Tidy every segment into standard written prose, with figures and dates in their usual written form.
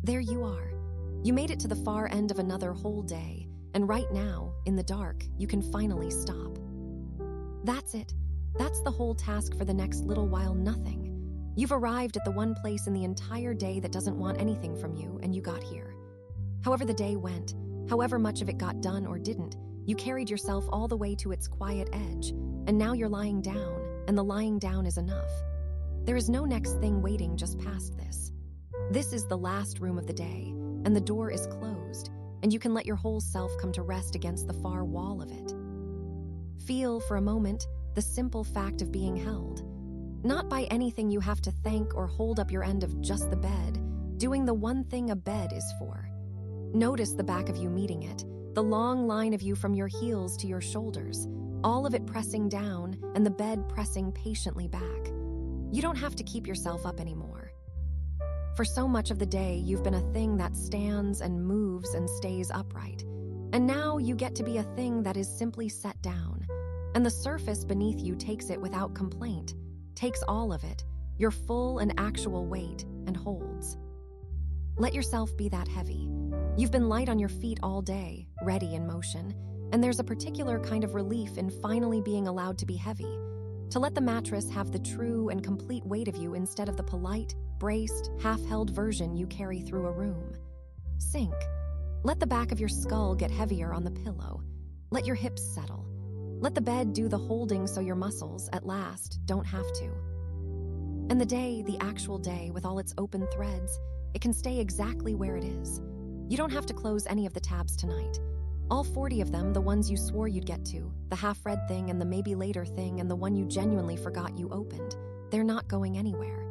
There you are. You made it to the far end of another whole day, and right now, in the dark, you can finally stop. That's it. That's the whole task for the next little while, nothing. You've arrived at the one place in the entire day that doesn't want anything from you, and you got here. However the day went, however much of it got done or didn't, you carried yourself all the way to its quiet edge, and now you're lying down, and the lying down is enough. There is no next thing waiting just past this. This is the last room of the day, and the door is closed, and you can let your whole self come to rest against the far wall of it. Feel, for a moment, the simple fact of being held. Not by anything you have to thank or hold up your end of just the bed, doing the one thing a bed is for. Notice the back of you meeting it, the long line of you from your heels to your shoulders, all of it pressing down and the bed pressing patiently back. You don't have to keep yourself up anymore. For so much of the day, you've been a thing that stands and moves and stays upright. And now you get to be a thing that is simply set down. And the surface beneath you takes it without complaint, takes all of it, your full and actual weight, and holds. Let yourself be that heavy. You've been light on your feet all day, ready in motion, and there's a particular kind of relief in finally being allowed to be heavy, to let the mattress have the true and complete weight of you instead of the polite, braced, half-held version you carry through a room. Sink. Let the back of your skull get heavier on the pillow. Let your hips settle. Let the bed do the holding so your muscles, at last, don't have to. And the day, the actual day, with all its open threads, it can stay exactly where it is. You don't have to close any of the tabs tonight. All 40 of them, the ones you swore you'd get to, the half-read thing and the maybe later thing and the one you genuinely forgot you opened, they're not going anywhere.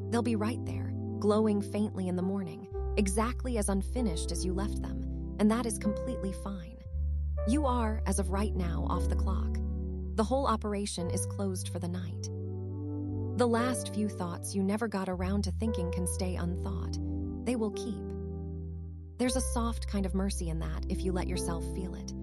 They'll be right there, glowing faintly in the morning, exactly as unfinished as you left them, and that is completely fine. You are, as of right now, off the clock. The whole operation is closed for the night. The last few thoughts you never got around to thinking can stay unthought. They will keep. There's a soft kind of mercy in that if you let yourself feel it.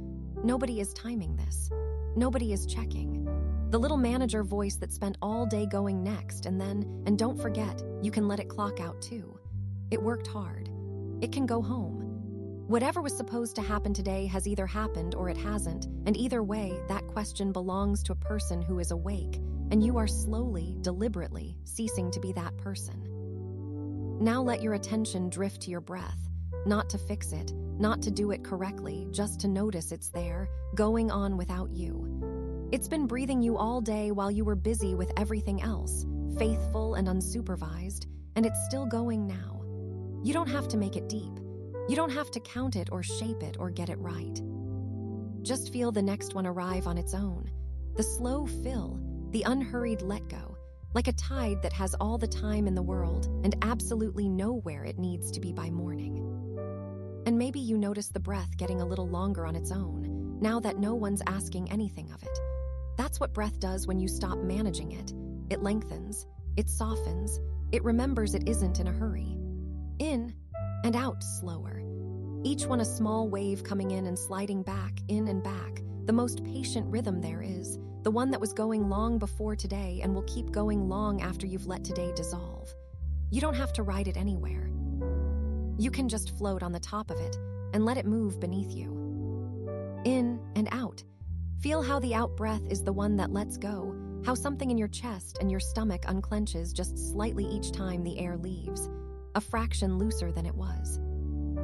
Nobody is timing this. Nobody is checking. The little manager voice that spent all day going next and don't forget, you can let it clock out too. It worked hard. It can go home. Whatever was supposed to happen today has either happened or it hasn't, and either way, that question belongs to a person who is awake, and you are slowly, deliberately ceasing to be that person. Now let your attention drift to your breath, not to fix it, not to do it correctly, just to notice it's there, going on without you. It's been breathing you all day while you were busy with everything else, faithful and unsupervised, and it's still going now. You don't have to make it deep. You don't have to count it or shape it or get it right. Just feel the next one arrive on its own. The slow fill, the unhurried let go, like a tide that has all the time in the world and absolutely nowhere it needs to be by morning. And maybe you notice the breath getting a little longer on its own, now that no one's asking anything of it. That's what breath does when you stop managing it. It lengthens, it softens, it remembers it isn't in a hurry. In and out slower. Each one a small wave coming in and sliding back, in and back. The most patient rhythm there is, the one that was going long before today and will keep going long after you've let today dissolve. You don't have to ride it anywhere. You can just float on the top of it and let it move beneath you. In and out. Feel how the out breath is the one that lets go, how something in your chest and your stomach unclenches just slightly each time the air leaves, a fraction looser than it was.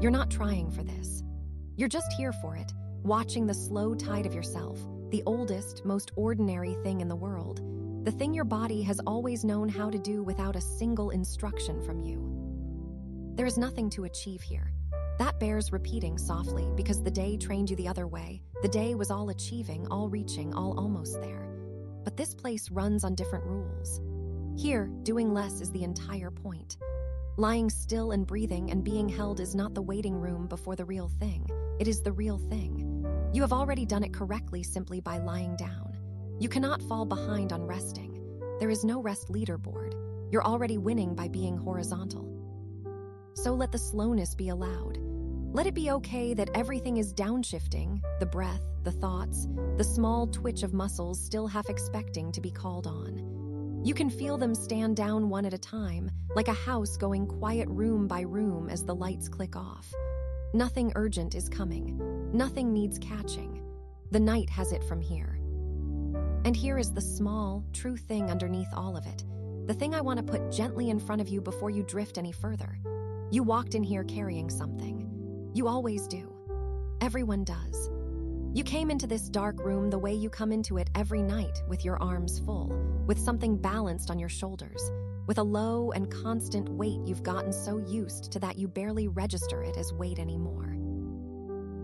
You're not trying for this. You're just here for it, watching the slow tide of yourself, the oldest, most ordinary thing in the world, the thing your body has always known how to do without a single instruction from you. There is nothing to achieve here. That bears repeating softly because the day trained you the other way. The day was all achieving, all reaching, all almost there. But this place runs on different rules. Here, doing less is the entire point. Lying still and breathing and being held is not the waiting room before the real thing. It is the real thing. You have already done it correctly simply by lying down. You cannot fall behind on resting. There is no rest leaderboard. You're already winning by being horizontal. So let the slowness be allowed. Let it be okay that everything is downshifting, the breath, the thoughts, the small twitch of muscles still half expecting to be called on. You can feel them stand down one at a time, like a house going quiet room by room as the lights click off. Nothing urgent is coming. Nothing needs catching. The night has it from here. And here is the small, true thing underneath all of it. The thing I want to put gently in front of you before you drift any further. You walked in here carrying something. You always do. Everyone does. You came into this dark room the way you come into it every night, with your arms full, with something balanced on your shoulders, with a low and constant weight you've gotten so used to that you barely register it as weight anymore.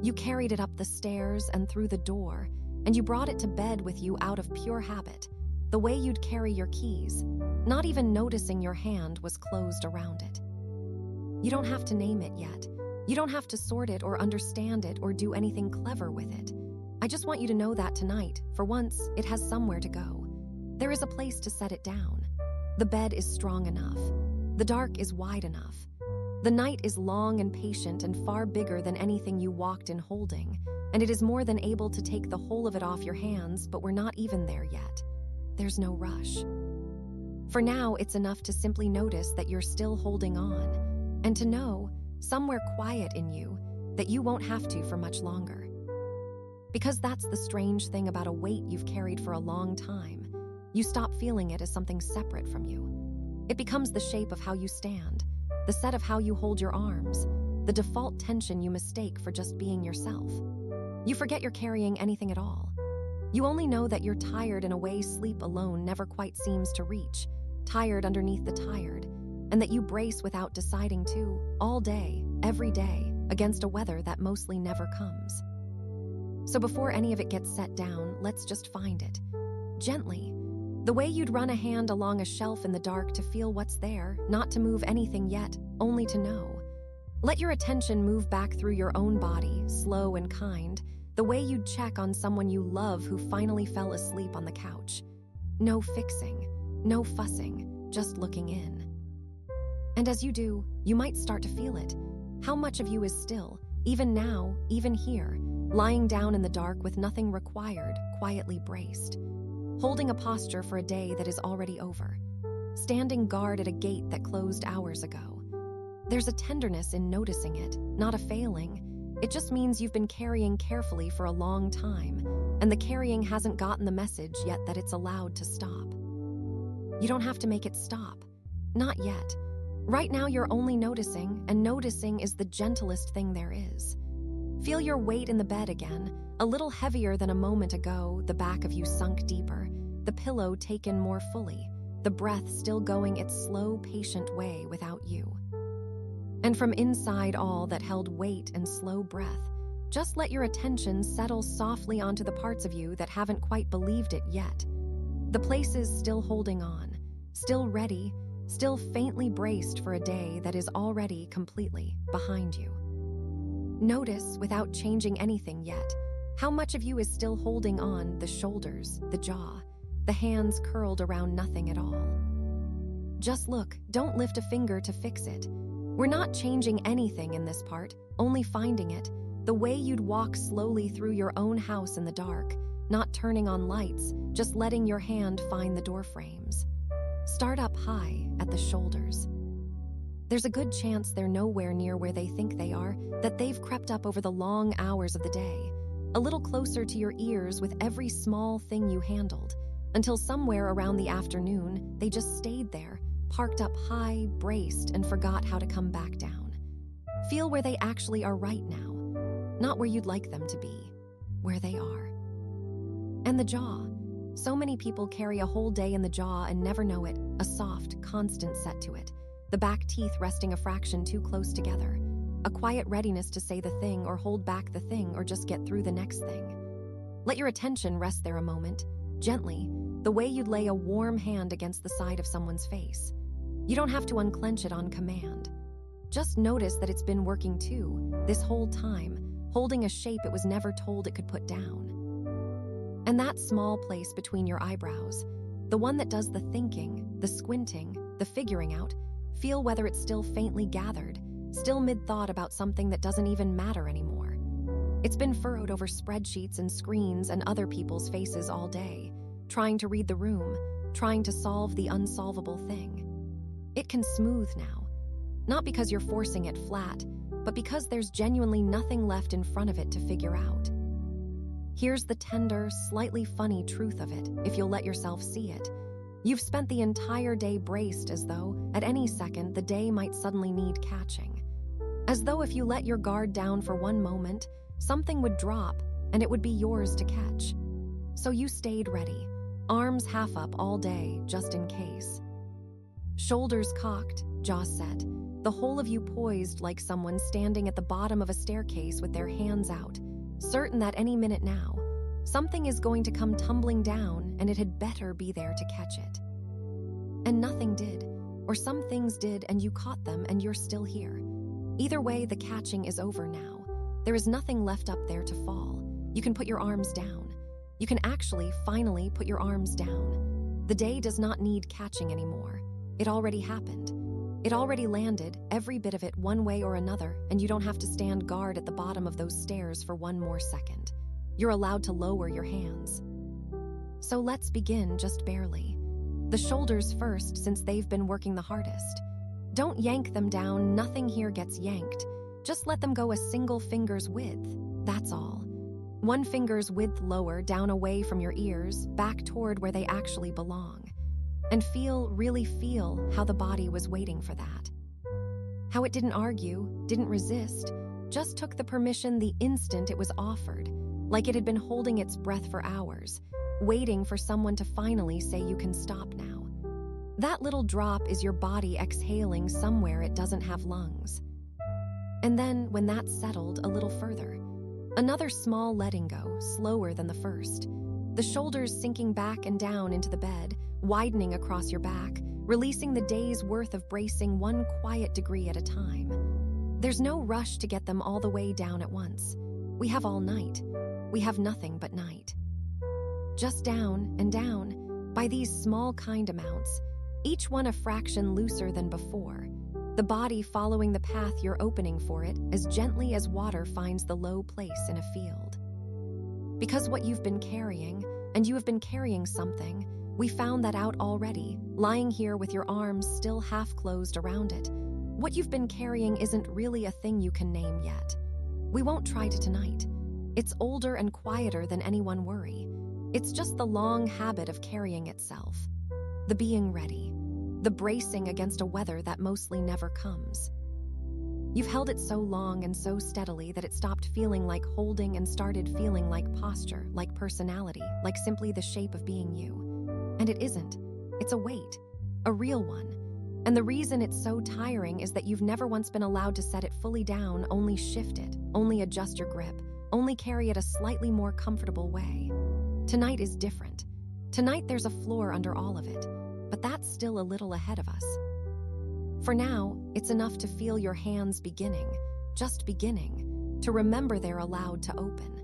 You carried it up the stairs and through the door, and you brought it to bed with you out of pure habit, the way you'd carry your keys, not even noticing your hand was closed around it. You don't have to name it yet. You don't have to sort it or understand it or do anything clever with it. I just want you to know that tonight, for once, it has somewhere to go. There is a place to set it down. The bed is strong enough. The dark is wide enough. The night is long and patient and far bigger than anything you walked in holding, and it is more than able to take the whole of it off your hands, but we're not even there yet. There's no rush. For now, it's enough to simply notice that you're still holding on, and to know, somewhere quiet in you, that you won't have to for much longer. Because that's the strange thing about a weight you've carried for a long time. You stop feeling it as something separate from you. It becomes the shape of how you stand, the set of how you hold your arms, the default tension you mistake for just being yourself. You forget you're carrying anything at all. You only know that you're tired in a way sleep alone never quite seems to reach, tired underneath the tired, and that you brace without deciding to, all day, every day, against a weather that mostly never comes. So before any of it gets set down, let's just find it. Gently. The way you'd run a hand along a shelf in the dark to feel what's there, not to move anything yet, only to know. Let your attention move back through your own body, slow and kind, the way you'd check on someone you love who finally fell asleep on the couch. No fixing, no fussing, just looking in. And as you do, you might start to feel it. How much of you is still, even now, even here, lying down in the dark with nothing required, quietly braced, holding a posture for a day that is already over, standing guard at a gate that closed hours ago. There's a tenderness in noticing it, not a failing. It just means you've been carrying carefully for a long time, and the carrying hasn't gotten the message yet that it's allowed to stop. You don't have to make it stop. Not yet. Right now you're only noticing, and noticing is the gentlest thing there is. Feel your weight in the bed again, a little heavier than a moment ago, the back of you sunk deeper, the pillow taken more fully, the breath still going its slow, patient way without you. And from inside all that held weight and slow breath, just let your attention settle softly onto the parts of you that haven't quite believed it yet. The places still holding on, still ready, still faintly braced for a day that is already completely behind you. Notice, without changing anything yet, how much of you is still holding on, the shoulders, the jaw, the hands curled around nothing at all. Just look, don't lift a finger to fix it. We're not changing anything in this part, only finding it, the way you'd walk slowly through your own house in the dark, not turning on lights, just letting your hand find the door frames. Start up high, at the shoulders. There's a good chance they're nowhere near where they think they are, that they've crept up over the long hours of the day, a little closer to your ears with every small thing you handled, until somewhere around the afternoon, they just stayed there, parked up high, braced, and forgot how to come back down. Feel where they actually are right now, not where you'd like them to be, where they are. And the jaw. So many people carry a whole day in the jaw and never know it, a soft, constant set to it, the back teeth resting a fraction too close together, a quiet readiness to say the thing or hold back the thing or just get through the next thing. Let your attention rest there a moment, gently, the way you'd lay a warm hand against the side of someone's face. You don't have to unclench it on command. Just notice that it's been working too, this whole time, holding a shape it was never told it could put down. And that small place between your eyebrows, the one that does the thinking, the squinting, the figuring out, feel whether it's still faintly gathered, still mid-thought about something that doesn't even matter anymore. It's been furrowed over spreadsheets and screens and other people's faces all day, trying to read the room, trying to solve the unsolvable thing. It can smooth now, not because you're forcing it flat, but because there's genuinely nothing left in front of it to figure out. Here's the tender, slightly funny truth of it, if you'll let yourself see it. You've spent the entire day braced as though, at any second, the day might suddenly need catching. As though if you let your guard down for one moment, something would drop and it would be yours to catch. So you stayed ready, arms half up all day, just in case. Shoulders cocked, jaws set, the whole of you poised like someone standing at the bottom of a staircase with their hands out, certain that any minute now, something is going to come tumbling down and it had better be there to catch it. And nothing did, or some things did and you caught them and you're still here. Either way, the catching is over now. There is nothing left up there to fall. You can put your arms down. You can actually, finally, put your arms down. The day does not need catching anymore. It already happened. It already landed, every bit of it, one way or another, and you don't have to stand guard at the bottom of those stairs for one more second. You're allowed to lower your hands. So let's begin just barely. The shoulders first, since they've been working the hardest. Don't yank them down, nothing here gets yanked. Just let them go a single finger's width, that's all. One finger's width lower, down away from your ears, back toward where they actually belong. And really feel how the body was waiting for that. How it didn't argue, didn't resist, just took the permission the instant it was offered, like it had been holding its breath for hours, waiting for someone to finally say you can stop now. That little drop is your body exhaling somewhere it doesn't have lungs. And then, when that's settled a little further, another small letting go, slower than the first. The shoulders sinking back and down into the bed, widening across your back, releasing the day's worth of bracing one quiet degree at a time. There's no rush to get them all the way down at once. We have all night. We have nothing but night. Just down and down, by these small kind amounts, each one a fraction looser than before, the body following the path you're opening for it as gently as water finds the low place in a field. Because what you've been carrying, and you have been carrying something, we found that out already, lying here with your arms still half closed around it. What you've been carrying isn't really a thing you can name yet. We won't try to tonight. It's older and quieter than any one worry. It's just the long habit of carrying itself. The being ready. The bracing against a weather that mostly never comes. You've held it so long and so steadily that it stopped feeling like holding and started feeling like posture, like personality, like simply the shape of being you. And it isn't. It's a weight, a real one. And the reason it's so tiring is that you've never once been allowed to set it fully down, only shift it, only adjust your grip, only carry it a slightly more comfortable way. Tonight is different. Tonight there's a floor under all of it, but that's still a little ahead of us. For now, it's enough to feel your hands beginning, just beginning, to remember they're allowed to open.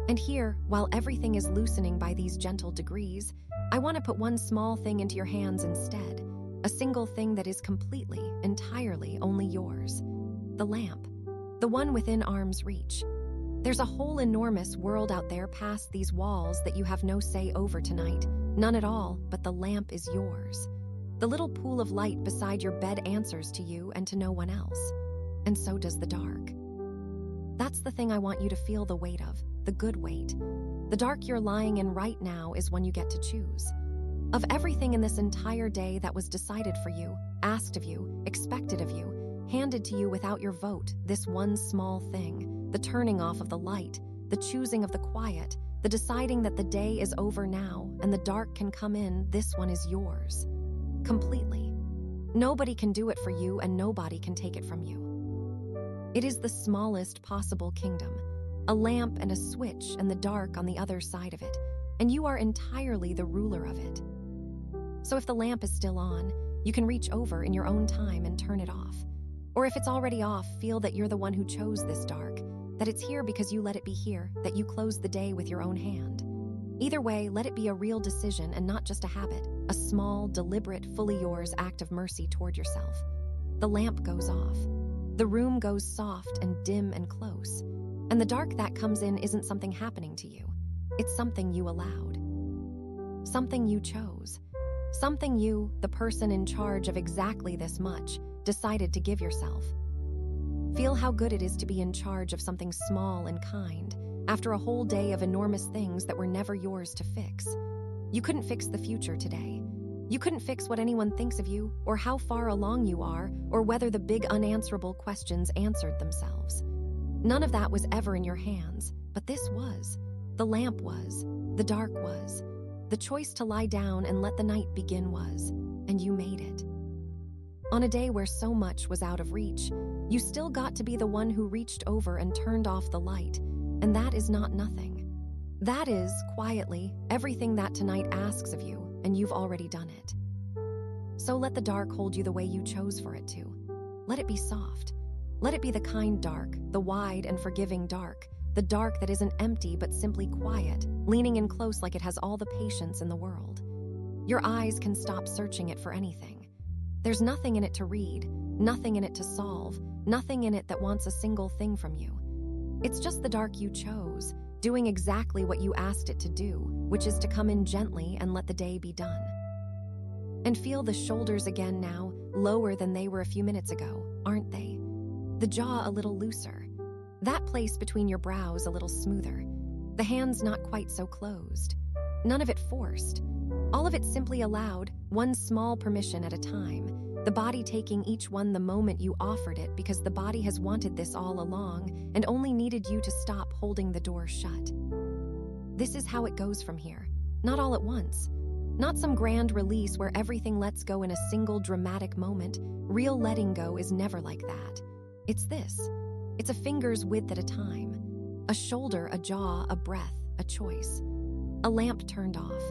And here, while everything is loosening by these gentle degrees, I want to put one small thing into your hands instead, a single thing that is completely, entirely only yours. The lamp, the one within arm's reach. There's a whole enormous world out there past these walls that you have no say over tonight, none at all, but the lamp is yours. The little pool of light beside your bed answers to you and to no one else. And so does the dark. That's the thing I want you to feel the weight of, the good weight. The dark you're lying in right now is one you get to choose. Of everything in this entire day that was decided for you, asked of you, expected of you, handed to you without your vote, this one small thing, the turning off of the light, the choosing of the quiet, the deciding that the day is over now and the dark can come in, this one is yours. Completely. Nobody can do it for you and nobody can take it from you. It is the smallest possible kingdom, a lamp and a switch and the dark on the other side of it, and you are entirely the ruler of it. So if the lamp is still on, you can reach over in your own time and turn it off. Or if it's already off, feel that you're the one who chose this dark, that it's here because you let it be here, that you closed the day with your own hand. Either way, let it be a real decision and not just a habit, a small, deliberate, fully yours act of mercy toward yourself. The lamp goes off. The room goes soft and dim and close. And the dark that comes in isn't something happening to you. It's something you allowed. something you chose. Something you, the person in charge of exactly this much, decided to give yourself. Feel how good it is to be in charge of something small and kind, after a whole day of enormous things that were never yours to fix. You couldn't fix the future today. You couldn't fix what anyone thinks of you, or how far along you are, or whether the big unanswerable questions answered themselves. None of that was ever in your hands, but this was. The lamp was. The dark was. The choice to lie down and let the night begin was, and you made it. On a day where so much was out of reach, you still got to be the one who reached over and turned off the light, and that is not nothing. That is, quietly, everything that tonight asks of you, and you've already done it. So let the dark hold you the way you chose for it to. Let it be soft. Let it be the kind dark, the wide and forgiving dark, the dark that isn't empty but simply quiet, leaning in close like it has all the patience in the world. Your eyes can stop searching it for anything. There's nothing in it to read, nothing in it to solve, nothing in it that wants a single thing from you. It's just the dark you chose, doing exactly what you asked it to do, which is to come in gently and let the day be done. And feel the shoulders again now, lower than they were a few minutes ago, aren't they? The jaw a little looser. That place between your brows a little smoother. The hands not quite so closed. None of it forced. All of it simply allowed, one small permission at a time, the body taking each one the moment you offered it because the body has wanted this all along and only needed you to stop holding the door shut. This is how it goes from here. Not all at once. Not some grand release where everything lets go in a single dramatic moment. Real letting go is never like that. It's this. It's a finger's width at a time. A shoulder, a jaw, a breath, a choice. A lamp turned off.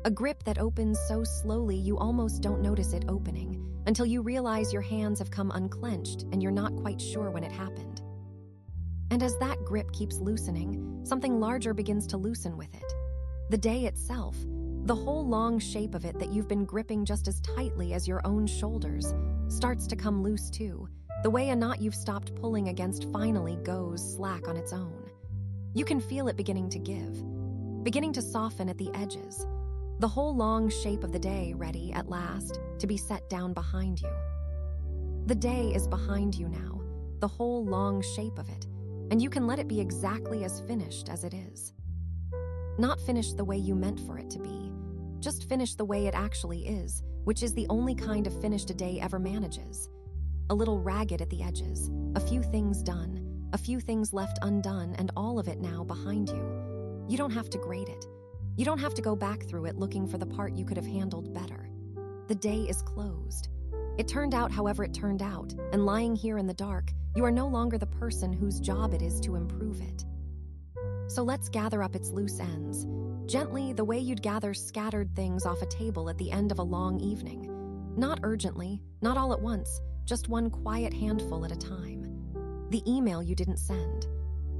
A grip that opens so slowly you almost don't notice it opening until you realize your hands have come unclenched and you're not quite sure when it happened. And as that grip keeps loosening, something larger begins to loosen with it. The day itself, the whole long shape of it that you've been gripping just as tightly as your own shoulders, starts to come loose too, the way a knot you've stopped pulling against finally goes slack on its own. You can feel it beginning to give, beginning to soften at the edges. The whole long shape of the day ready, at last, to be set down behind you. The day is behind you now, the whole long shape of it, and you can let it be exactly as finished as it is. Not finished the way you meant for it to be, just finished the way it actually is, which is the only kind of finished a day ever manages. A little ragged at the edges, a few things done, a few things left undone, and all of it now behind you. You don't have to grade it. You don't have to go back through it looking for the part you could have handled better. The day is closed. It turned out however it turned out, and lying here in the dark, you are no longer the person whose job it is to improve it. So let's gather up its loose ends, gently the way you'd gather scattered things off a table at the end of a long evening. Not urgently, not all at once, just one quiet handful at a time. The email you didn't send.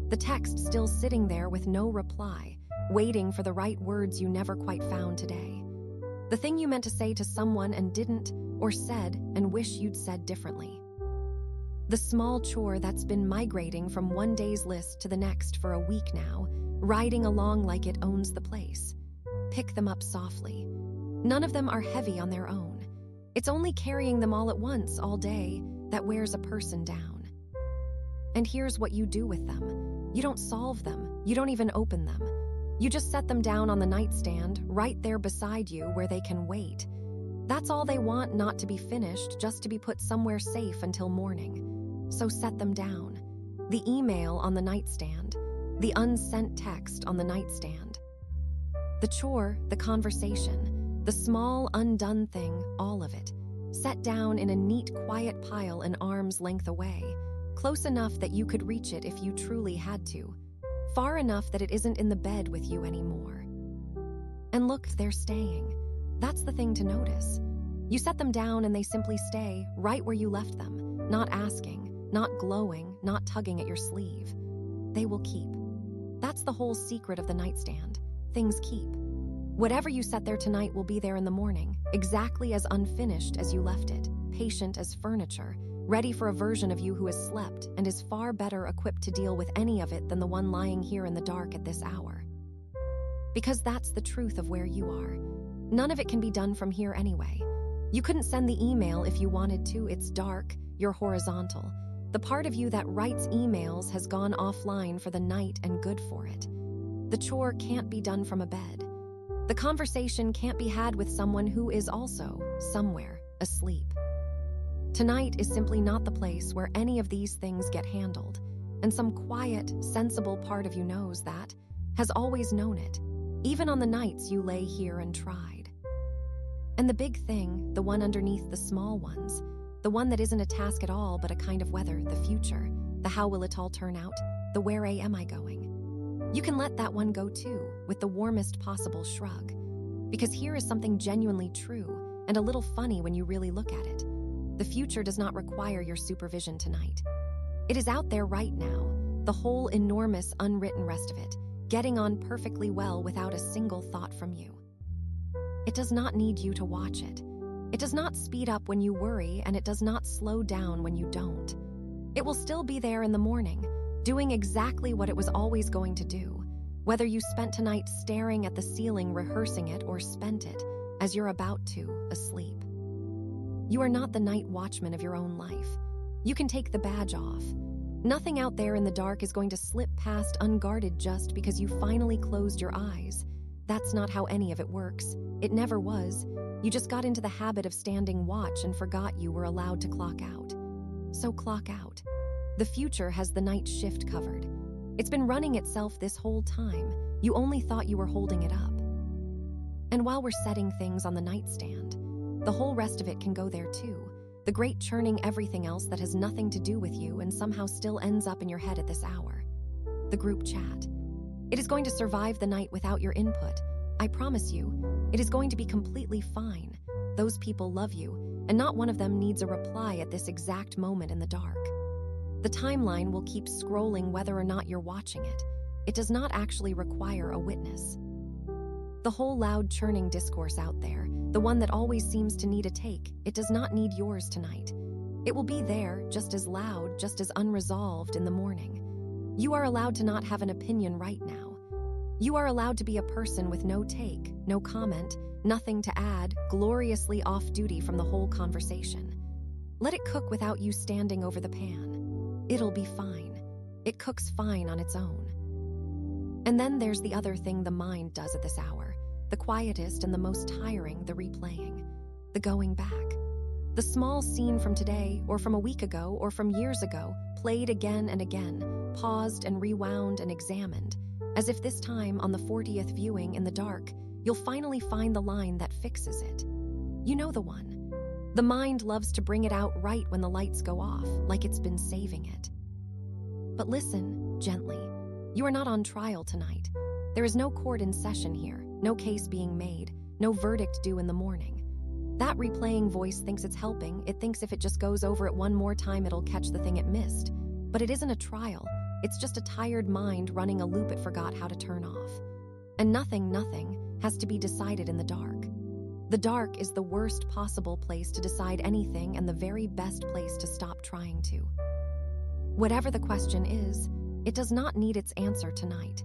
The text still sitting there with no reply, waiting for the right words you never quite found today. The thing you meant to say to someone and didn't, or said and wish you'd said differently. The small chore that's been migrating from one day's list to the next for a week now, riding along like it owns the place. Pick them up softly. None of them are heavy on their own. It's only carrying them all at once all day that wears a person down. And here's what you do with them. You don't solve them. You don't even open them. You just set them down on the nightstand, right there beside you where they can wait. That's all they want, not to be finished, just to be put somewhere safe until morning. So set them down. The email on the nightstand. The unsent text on the nightstand. The chore, the conversation, the small undone thing, all of it. Set down in a neat, quiet pile an arm's length away, close enough that you could reach it if you truly had to. Far enough that it isn't in the bed with you anymore. And look, they're staying. That's the thing to notice. You set them down and they simply stay right where you left them, not asking, not glowing, not tugging at your sleeve. They will keep. That's the whole secret of the nightstand. Things keep. Whatever you set there tonight will be there in the morning, exactly as unfinished as you left it, patient as furniture, ready for a version of you who has slept and is far better equipped to deal with any of it than the one lying here in the dark at this hour. Because that's the truth of where you are. None of it can be done from here anyway. You couldn't send the email if you wanted to. It's dark, you're horizontal. The part of you that writes emails has gone offline for the night, and good for it. The chore can't be done from a bed. The conversation can't be had with someone who is also, somewhere, asleep. Tonight is simply not the place where any of these things get handled, and some quiet, sensible part of you knows that, has always known it, even on the nights you lay here and tried. And the big thing, the one underneath the small ones, the one that isn't a task at all but a kind of weather, the future, the how will it all turn out, the where am I going? You can let that one go too, with the warmest possible shrug. Because here is something genuinely true, and a little funny when you really look at it. The future does not require your supervision tonight. It is out there right now, the whole enormous unwritten rest of it, getting on perfectly well without a single thought from you. It does not need you to watch it. It does not speed up when you worry, and it does not slow down when you don't. It will still be there in the morning, doing exactly what it was always going to do, whether you spent tonight staring at the ceiling rehearsing it or spent it, as you're about to, asleep. You are not the night watchman of your own life. You can take the badge off. Nothing out there in the dark is going to slip past unguarded just because you finally closed your eyes. That's not how any of it works. It never was. You just got into the habit of standing watch and forgot you were allowed to clock out. So clock out. The future has the night shift covered. It's been running itself this whole time. You only thought you were holding it up. And while we're setting things on the nightstand, the whole rest of it can go there too. The great churning everything else that has nothing to do with you and somehow still ends up in your head at this hour. The group chat. It is going to survive the night without your input. I promise you, it is going to be completely fine. Those people love you, and not one of them needs a reply at this exact moment in the dark. The timeline will keep scrolling whether or not you're watching it. It does not actually require a witness. The whole loud churning discourse out there, the one that always seems to need a take, it does not need yours tonight. It will be there, just as loud, just as unresolved in the morning. You are allowed to not have an opinion right now. You are allowed to be a person with no take, no comment, nothing to add, gloriously off-duty from the whole conversation. Let it cook without you standing over the pan. It'll be fine. It cooks fine on its own. And then there's the other thing the mind does at this hour, the quietest and the most tiring, the replaying, the going back. The small scene from today, or from a week ago, or from years ago, played again and again, paused and rewound and examined, as if this time, on the 40th viewing in the dark, you'll finally find the line that fixes it. You know the one. The mind loves to bring it out right when the lights go off, like it's been saving it. But listen, gently. You are not on trial tonight. There is no court in session here, no case being made, no verdict due in the morning. That replaying voice thinks it's helping. It thinks if it just goes over it one more time, it'll catch the thing it missed. But it isn't a trial. It's just a tired mind running a loop it forgot how to turn off. And nothing has to be decided in the dark. The dark is the worst possible place to decide anything and the very best place to stop trying to. Whatever the question is, it does not need its answer tonight.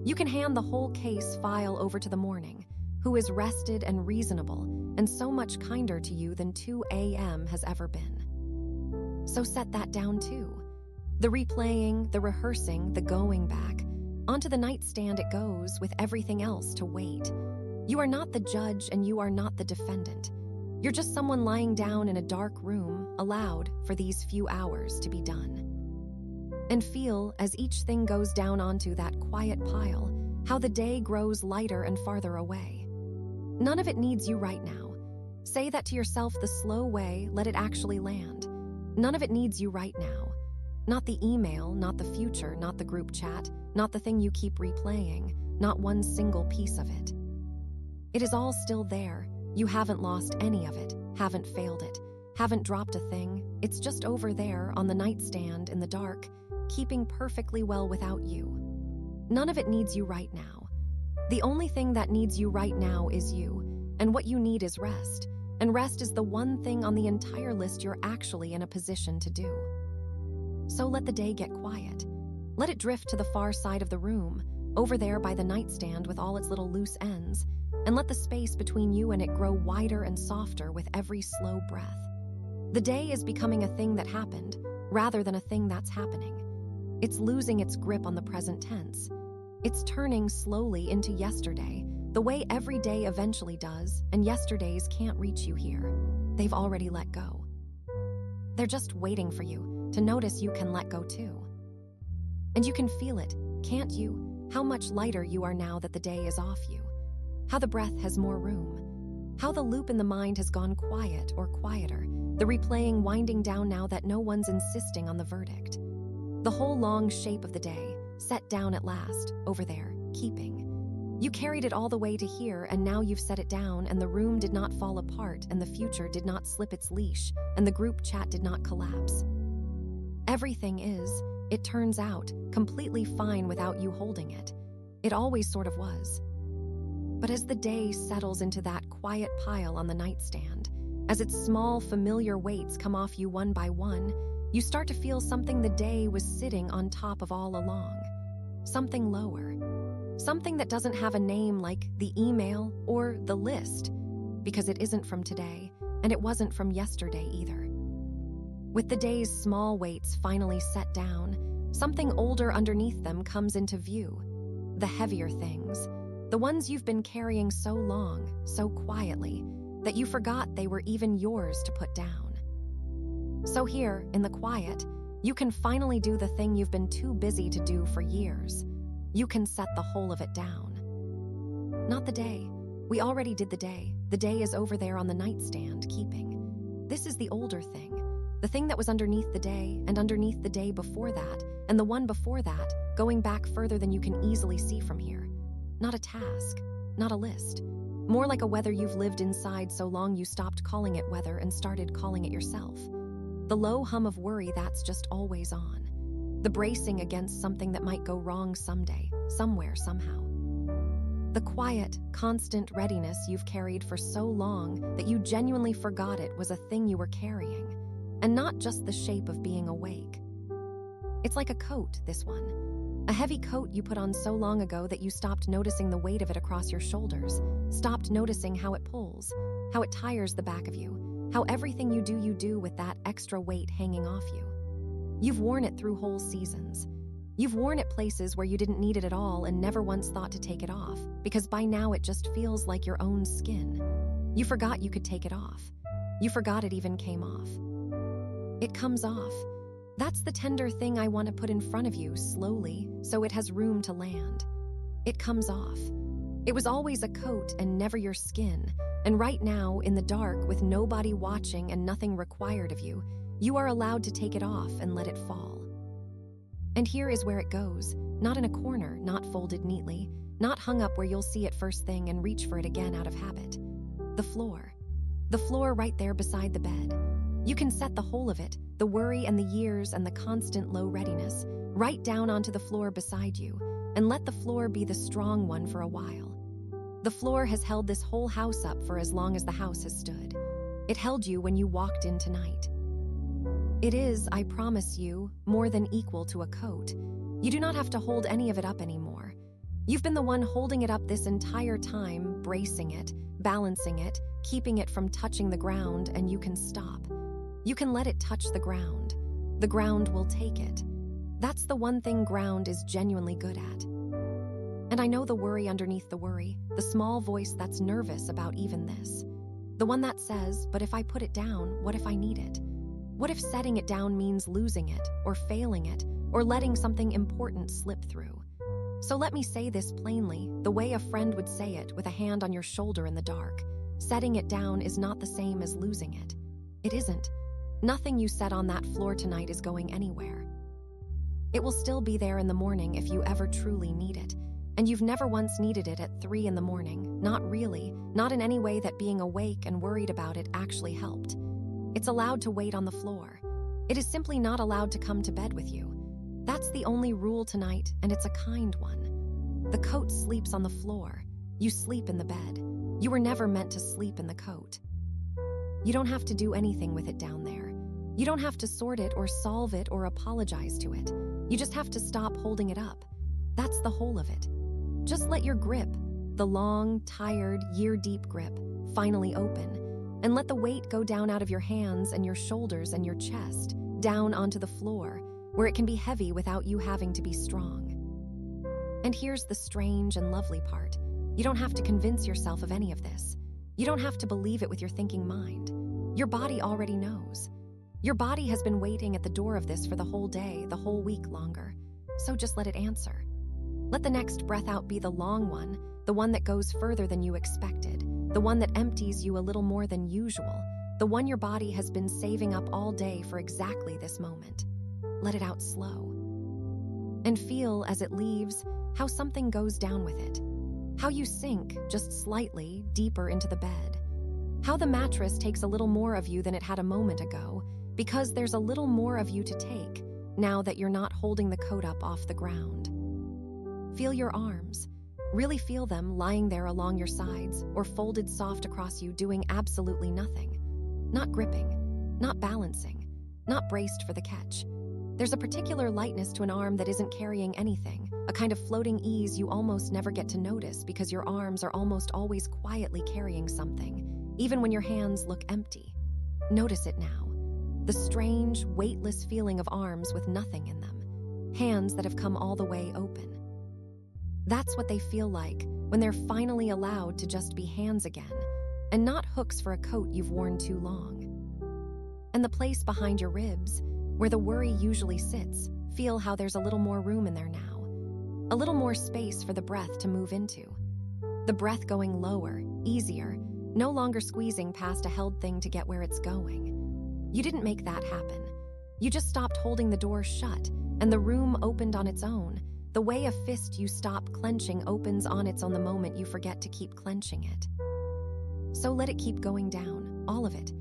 You can hand the whole case file over to the morning, who is rested and reasonable and so much kinder to you than 2 a.m. has ever been. So set that down too. The replaying, the rehearsing, the going back. Onto the nightstand it goes with everything else to wait. You are not the judge and you are not the defendant. You're just someone lying down in a dark room, allowed for these few hours to be done. And feel, as each thing goes down onto that quiet pile, how the day grows lighter and farther away. None of it needs you right now. Say that to yourself the slow way, let it actually land. None of it needs you right now. Not the email, not the future, not the group chat, not the thing you keep replaying, not one single piece of it. It is all still there. You haven't lost any of it, haven't failed it, haven't dropped a thing. It's just over there on the nightstand in the dark, keeping perfectly well without you. None of it needs you right now. The only thing that needs you right now is you, and what you need is rest. And rest is the one thing on the entire list you're actually in a position to do. So let the day get quiet. Let it drift to the far side of the room, over there by the nightstand with all its little loose ends, and let the space between you and it grow wider and softer with every slow breath. The day is becoming a thing that happened, rather than a thing that's happening. It's losing its grip on the present tense. It's turning slowly into yesterday, the way every day eventually does, and yesterdays can't reach you here. They've already let go. They're just waiting for you to notice you can let go too. And you can feel it, can't you? How much lighter you are now that the day is off you. How the breath has more room. How the loop in the mind has gone quiet or quieter, the replaying winding down now that no one's insisting on the verdict. The whole long shape of the day, set down at last, over there, keeping. You carried it all the way to here, and now you've set it down, and the room did not fall apart, and the future did not slip its leash, and the group chat did not collapse. Everything is, it turns out, completely fine without you holding it. It always sort of was. But as the day settles into that quiet pile on the nightstand, as its small, familiar weights come off you one by one, you start to feel something the day was sitting on top of all along. Something lower. Something that doesn't have a name like the email or the list, because it isn't from today, and it wasn't from yesterday either. With the day's small weights finally set down, something older underneath them comes into view. The heavier things, the ones you've been carrying so long, so quietly, that you forgot they were even yours to put down. So here, in the quiet, you can finally do the thing you've been too busy to do for years. You can set the whole of it down. Not the day. We already did the day. The day is over there on the nightstand, keeping. This is the older thing. The thing that was underneath the day, and underneath the day before that, and the one before that, going back further than you can easily see from here. Not a task, not a list. More like a weather you've lived inside so long you stopped calling it weather and started calling it yourself. The low hum of worry that's just always on. The bracing against something that might go wrong someday, somewhere, somehow. The quiet, constant readiness you've carried for so long that you genuinely forgot it was a thing you were carrying, and not just the shape of being awake. It's like a coat, this one. A heavy coat you put on so long ago that you stopped noticing the weight of it across your shoulders, stopped noticing how it pulls, how it tires the back of you, how everything you do with that extra weight hanging off you. You've worn it through whole seasons. You've worn it places where you didn't need it at all and never once thought to take it off, because by now it just feels like your own skin. You forgot you could take it off. You forgot it even came off. It comes off. That's the tender thing I want to put in front of you slowly so it has room to land. It comes off. It was always a coat and never your skin, and right now, in the dark with nobody watching and nothing required of you, you are allowed to take it off and let it fall. And here is where it goes, not in a corner, not folded neatly, not hung up where you'll see it first thing and reach for it again out of habit. The floor. The floor right there beside the bed. You can set the whole of it, the worry and the years and the constant low readiness, right down onto the floor beside you, and let the floor be the strong one for a while. The floor has held this whole house up for as long as the house has stood. It held you when you walked in tonight. It is, I promise you, more than equal to a coat. You do not have to hold any of it up anymore. You've been the one holding it up this entire time, bracing it, balancing it, keeping it from touching the ground, and you can stop. You can let it touch the ground. The ground will take it. That's the one thing ground is genuinely good at. And I know the worry underneath the worry, the small voice that's nervous about even this. The one that says, but if I put it down, what if I need it? What if setting it down means losing it, or failing it, or letting something important slip through? So let me say this plainly, the way a friend would say it with a hand on your shoulder in the dark. Setting it down is not the same as losing it. It isn't. Nothing you set on that floor tonight is going anywhere. It will still be there in the morning if you ever truly need it. And you've never once needed it at 3 in the morning. Not really. Not in any way that being awake and worried about it actually helped. It's allowed to wait on the floor. It is simply not allowed to come to bed with you. That's the only rule tonight, and it's a kind one. The coat sleeps on the floor. You sleep in the bed. You were never meant to sleep in the coat. You don't have to do anything with it down there. You don't have to sort it or solve it or apologize to it. You just have to stop holding it up. That's the whole of it. Just let your grip, the long, tired, year-deep grip, finally open, and let the weight go down out of your hands and your shoulders and your chest, down onto the floor, where it can be heavy without you having to be strong. And here's the strange and lovely part. You don't have to convince yourself of any of this. You don't have to believe it with your thinking mind. Your body already knows. Your body has been waiting at the door of this for the whole day, the whole week longer. So just let it answer. Let the next breath out be the long one, the one that goes further than you expected, the one that empties you a little more than usual, the one your body has been saving up all day for exactly this moment. Let it out slow. And feel as it leaves how something goes down with it. How you sink just slightly deeper into the bed. How the mattress takes a little more of you than it had a moment ago, because there's a little more of you to take now that you're not holding the coat up off the ground. Feel your arms. Really feel them lying there along your sides or folded soft across you, doing absolutely nothing. Not gripping, not balancing, not braced for the catch. There's a particular lightness to an arm that isn't carrying anything, a kind of floating ease you almost never get to notice because your arms are almost always quietly carrying something, even when your hands look empty. Notice it now. The strange, weightless feeling of arms with nothing in them. Hands that have come all the way open. That's what they feel like when they're finally allowed to just be hands again, and not hooks for a coat you've worn too long. And the place behind your ribs, where the worry usually sits, feel how there's a little more room in there now. A little more space for the breath to move into. The breath going lower, easier, no longer squeezing past a held thing to get where it's going. You didn't make that happen. You just stopped holding the door shut, and the room opened on its own, the way a fist you stop clenching opens on its own the moment you forget to keep clenching it. So let it keep going down, all of it.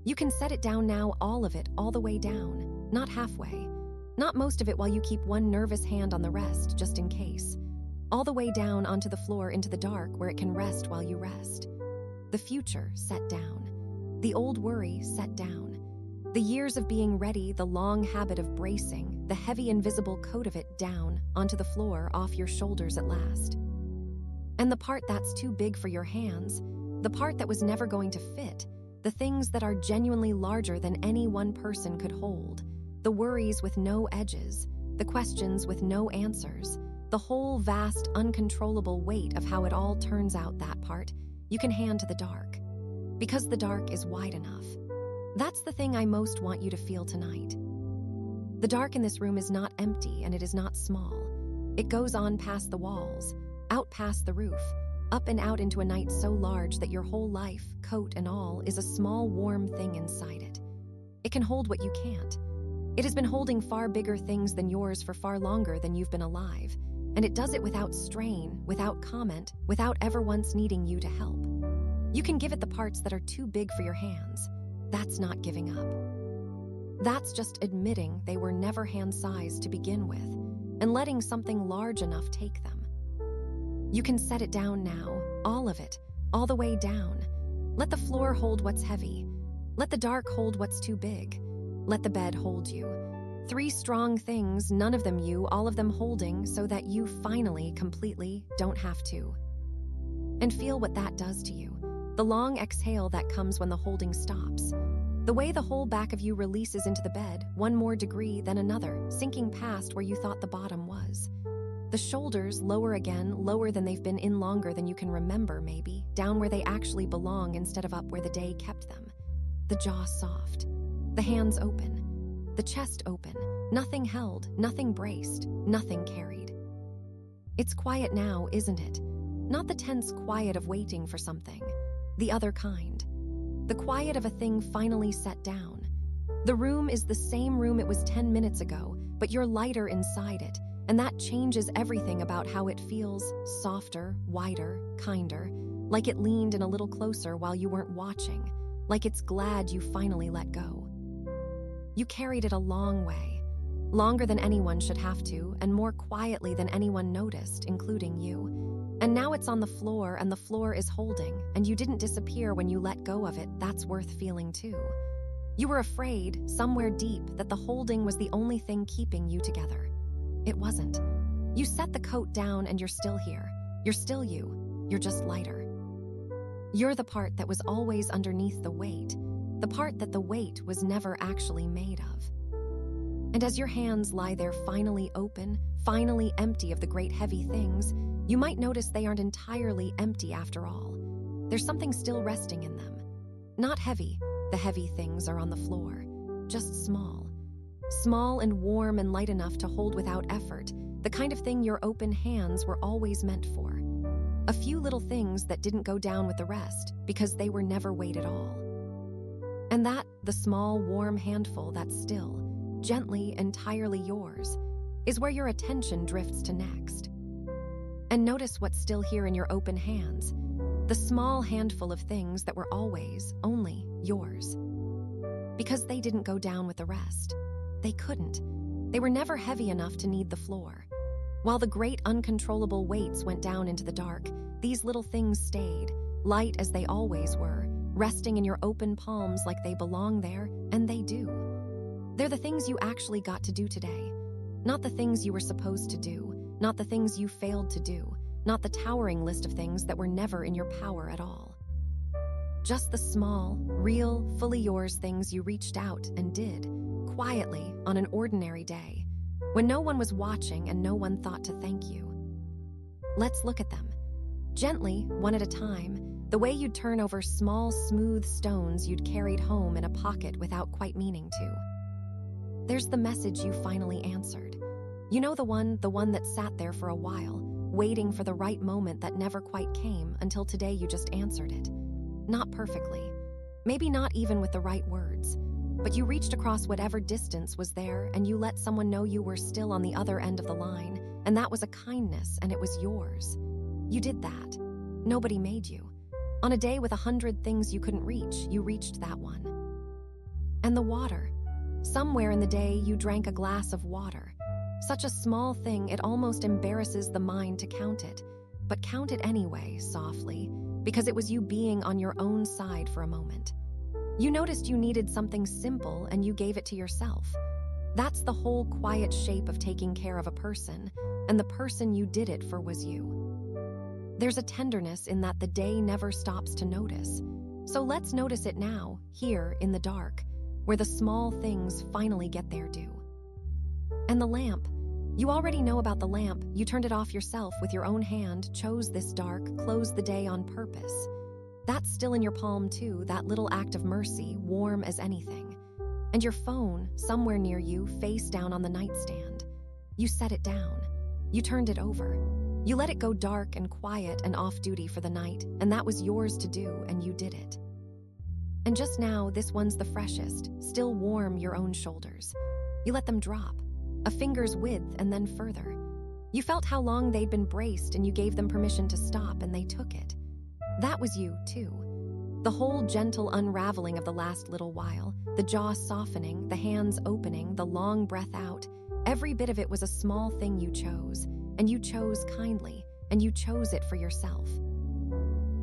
You can set it down now, all of it, all the way down, not halfway. Not most of it while you keep one nervous hand on the rest, just in case. All the way down onto the floor into the dark where it can rest while you rest. The future set down. The old worry set down. The years of being ready, the long habit of bracing, the heavy invisible coat of it down onto the floor off your shoulders at last. And the part that's too big for your hands, the part that was never going to fit, the things that are genuinely larger than any one person could hold, the worries with no edges, the questions with no answers, the whole vast, uncontrollable weight of how it all turns out, that part, you can hand to the dark. Because the dark is wide enough. That's the thing I most want you to feel tonight. The dark in this room is not empty and it is not small. It goes on past the walls, out past the roof, up and out into a night so large that your whole life, coat and all, is a small warm thing inside it. It can hold what you can't. It has been holding far bigger things than yours for far longer than you've been alive, and it does it without strain, without comment, without ever once needing you to help. You can give it the parts that are too big for your hands. That's not giving up. That's just admitting they were never hand-sized to begin with, and letting something large enough take them. You can set it down now, all of it, all the way down. Let the floor hold what's heavy. Let the dark hold what's too big. Let the bed hold you. 3 strong things, none of them you, all of them holding so that you finally, completely, don't have to. And feel what that does to you. The long exhale that comes when the holding stops. The way the whole back of you releases into the bed, one more degree, then another, sinking past where you thought the bottom was. The shoulders lower again, lower than they've been in longer than you can remember, maybe, down where they actually belong instead of up where the day kept them. The jaw soft. The hands open. The chest open. Nothing held, nothing braced, nothing carried. It's quiet now, isn't it? Not the tense quiet of waiting for something. The other kind. The quiet of a thing finally set down. The room is the same room it was 10 minutes ago, but you're lighter inside it, and that changes everything about how it feels, softer, wider, kinder, like it leaned in a little closer while you weren't watching, like it's glad you finally let go. You carried it a long way, longer than anyone should have to, and more quietly than anyone noticed, including you. And now it's on the floor, and the floor is holding, and you didn't disappear when you let go of it. That's worth feeling too. You were afraid, somewhere deep, that the holding was the only thing keeping you together. It wasn't. You set the coat down and you're still here. You're still you, you're just lighter. You're the part that was always underneath the weight, the part that the weight was never actually made of. And as your hands lie there finally open, finally empty of the great heavy things, you might notice they aren't entirely empty after all. There's something still resting in them. Not heavy, the heavy things are on the floor, just small. Small and warm and light enough to hold without effort, the kind of thing your open hands were always meant for. A few little things that didn't go down with the rest because they were never weighed at all. And that, the small, warm handful that's still, gently, entirely yours, is where your attention drifts to next. And notice what's still here in your open hands, the small handful of things that were always only yours. Because they didn't go down with the rest. They couldn't. They were never heavy enough to need the floor. While the great uncontrollable weights went down into the dark, these little things stayed, light as they always were, resting in your open palms like they belong there, and they do. They're the things you actually got to do today. Not the things you were supposed to do, not the things you failed to do, not the towering list of things that were never in your power at all. Just the small, real, fully yours things you reached out and did, quietly on an ordinary day, when no one was watching and no one thought to thank you. Let's look at them. Gently, one at a time, the way you'd turn over small, smooth stones you'd carried home in a pocket without quite meaning to. There's the message you finally answered. You know the one that sat there for a while, waiting for the right moment that never quite came until today you just answered it. Not perfectly, maybe not even with the right words, but you reached across whatever distance was there and you let someone know you were still on the other end of the line, and that was a kindness and it was yours. You did that. Nobody made you. On a day with 100 things you couldn't reach, you reached that one. And the water. Somewhere in the day you drank a glass of water. Such a small thing it almost embarrasses the mind to count it, but count it anyway, softly, because it was you being on your own side for a moment. You noticed you needed something simple and you gave it to yourself. That's the whole quiet shape of taking care of a person, and the person you did it for was you. There's a tenderness in that the day never stops to notice. So let's notice it now, here in the dark, where the small things finally get their due. And the lamp. You already know about the lamp. You turned it off yourself with your own hand, chose this dark, closed the day on purpose. That's still in your palm too, that little act of mercy, warm as anything. And your phone, somewhere near you, face down on the nightstand. You set it down. You turned it over. You let it go dark and quiet and off-duty for the night, and that was yours to do, and you did it. And just now, this one's the freshest, still warm your own shoulders. You let them drop, a finger's width and then further. You felt how long they'd been braced and you gave them permission to stop and they took it. That was you, too. The whole gentle unraveling of the last little while, the jaw softening, the hands opening, the long breath out, every bit of it was a small thing you chose, and you chose kindly, and you chose it for yourself.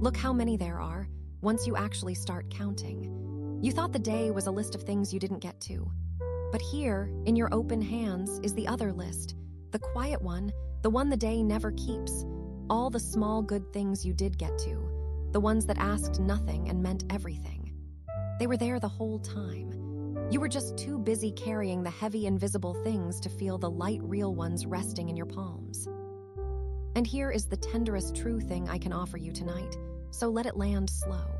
Look how many there are, once you actually start counting. You thought the day was a list of things you didn't get to. But here, in your open hands, is the other list, the quiet one, the one the day never keeps, all the small good things you did get to, the ones that asked nothing and meant everything. They were there the whole time. You were just too busy carrying the heavy invisible things to feel the light real ones resting in your palms. And here is the tenderest true thing I can offer you tonight, so let it land slow.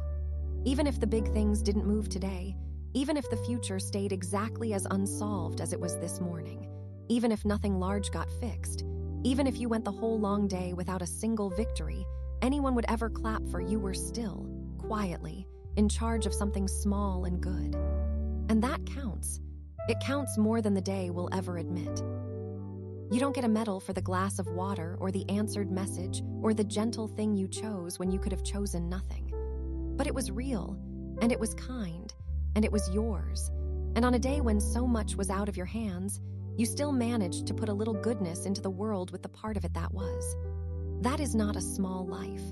Even if the big things didn't move today, even if the future stayed exactly as unsolved as it was this morning, even if nothing large got fixed, even if you went the whole long day without a single victory anyone would ever clap for, you were still, quietly, in charge of something small and good. And that counts. It counts more than the day will ever admit. You don't get a medal for the glass of water or the answered message or the gentle thing you chose when you could have chosen nothing. But it was real, and it was kind, and it was yours. And on a day when so much was out of your hands, you still managed to put a little goodness into the world with the part of it that was. That is not a small life.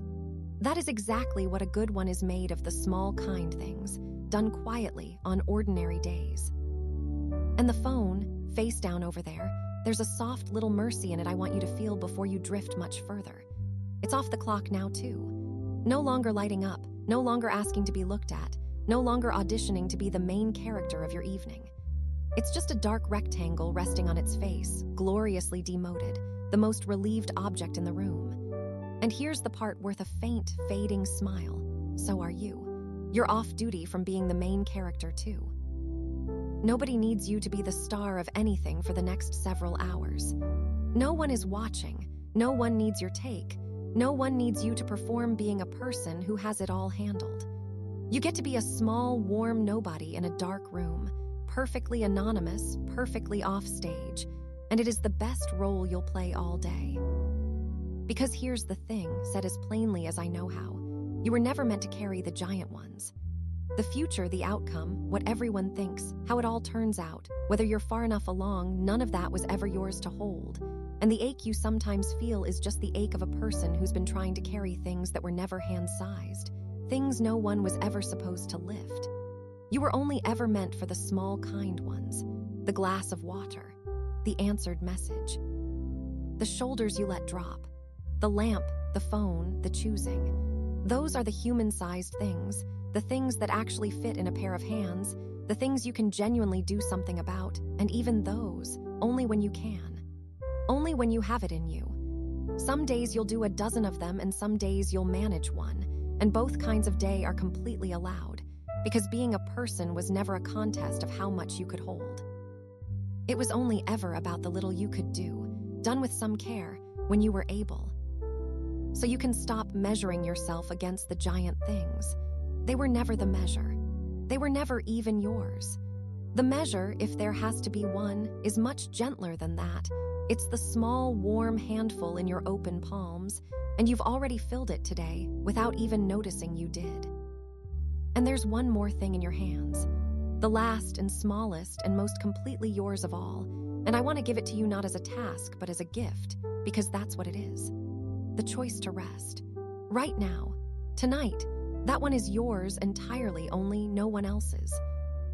That is exactly what a good one is made of, the small kind things, done quietly on ordinary days. And the phone, face down over there, there's a soft little mercy in it I want you to feel before you drift much further. It's off the clock now, too. No longer lighting up, no longer asking to be looked at, no longer auditioning to be the main character of your evening. It's just a dark rectangle resting on its face, gloriously demoted, the most relieved object in the room. And here's the part worth a faint, fading smile. So are you. You're off duty from being the main character, too. Nobody needs you to be the star of anything for the next several hours. No one is watching. No one needs your take. No one needs you to perform being a person who has it all handled. You get to be a small, warm nobody in a dark room, perfectly anonymous, perfectly off stage, and it is the best role you'll play all day. Because here's the thing, said as plainly as I know how, you were never meant to carry the giant ones. The future, the outcome, what everyone thinks, how it all turns out, whether you're far enough along, none of that was ever yours to hold. And the ache you sometimes feel is just the ache of a person who's been trying to carry things that were never hand-sized, things no one was ever supposed to lift. You were only ever meant for the small, kind ones, the glass of water, the answered message, the shoulders you let drop, the lamp, the phone, the choosing. Those are the human-sized things, the things that actually fit in a pair of hands, the things you can genuinely do something about, and even those, only when you can. Only when you have it in you. Some days you'll do a dozen of them and some days you'll manage one, and both kinds of day are completely allowed, because being a person was never a contest of how much you could hold. It was only ever about the little you could do, done with some care, when you were able. So you can stop measuring yourself against the giant things. They were never the measure. They were never even yours. The measure, if there has to be one, is much gentler than that. It's the small, warm handful in your open palms, and you've already filled it today without even noticing you did. And there's one more thing in your hands, the last and smallest and most completely yours of all, and I want to give it to you not as a task but as a gift, because that's what it is. The choice to rest. Right now, tonight, that one is yours entirely, only no one else's.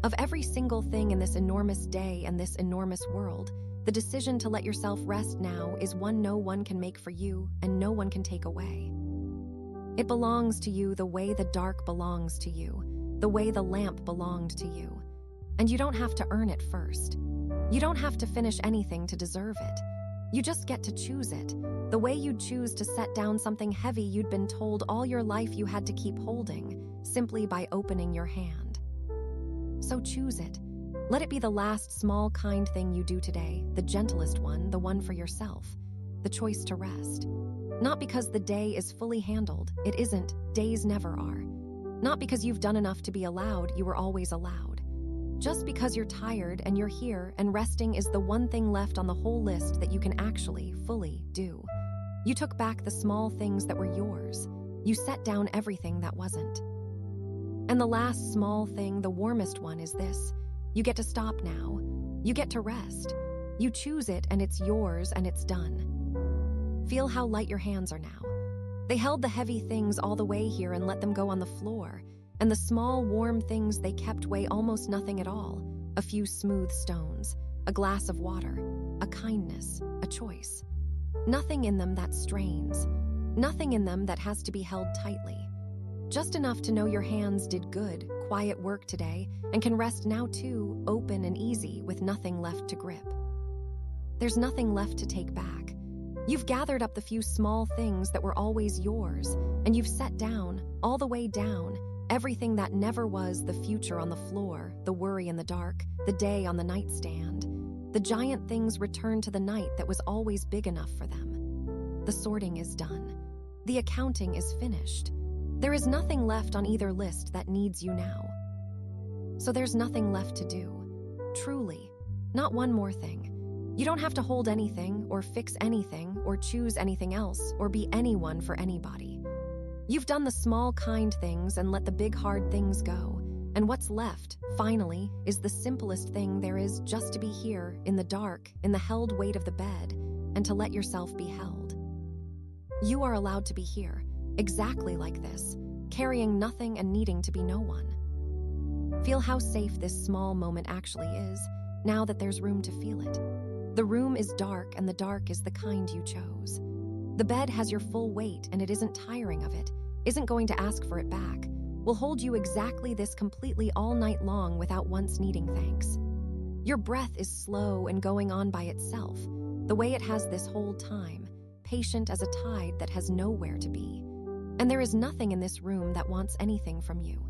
Of every single thing in this enormous day and this enormous world, the decision to let yourself rest now is one no one can make for you and no one can take away. It belongs to you the way the dark belongs to you, the way the lamp belonged to you. And you don't have to earn it first. You don't have to finish anything to deserve it. You just get to choose it, the way you'd choose to set down something heavy you'd been told all your life you had to keep holding, simply by opening your hand. So choose it. Let it be the last small, kind thing you do today, the gentlest one, the one for yourself, the choice to rest. Not because the day is fully handled, it isn't, days never are. Not because you've done enough to be allowed, you were always allowed. Just because you're tired and you're here and resting is the one thing left on the whole list that you can actually, fully do. You took back the small things that were yours. You set down everything that wasn't. And the last small thing, the warmest one, is this. You get to stop now. You get to rest. You choose it and it's yours and it's done. Feel how light your hands are now. They held the heavy things all the way here and let them go on the floor, and the small, warm things they kept weigh almost nothing at all. A few smooth stones, a glass of water, a kindness, a choice. Nothing in them that strains. Nothing in them that has to be held tightly. Just enough to know your hands did good, quiet work today, and can rest now too, open and easy, with nothing left to grip. There's nothing left to take back. You've gathered up the few small things that were always yours, and you've set down, all the way down, everything that never was, the future on the floor, the worry in the dark, the day on the nightstand. The giant things return to the night that was always big enough for them. The sorting is done. The accounting is finished. There is nothing left on either list that needs you now. So there's nothing left to do. Truly, not one more thing. You don't have to hold anything, or fix anything, or choose anything else, or be anyone for anybody. You've done the small, kind things and let the big, hard things go. And what's left, finally, is the simplest thing there is, just to be here, in the dark, in the held weight of the bed, and to let yourself be held. You are allowed to be here, exactly like this, carrying nothing and needing to be no one. Feel how safe this small moment actually is, now that there's room to feel it. The room is dark, and the dark is the kind you chose. The bed has your full weight and it isn't tiring of it, isn't going to ask for it back, will hold you exactly this completely all night long without once needing thanks. Your breath is slow and going on by itself, the way it has this whole time, patient as a tide that has nowhere to be. And there is nothing in this room that wants anything from you.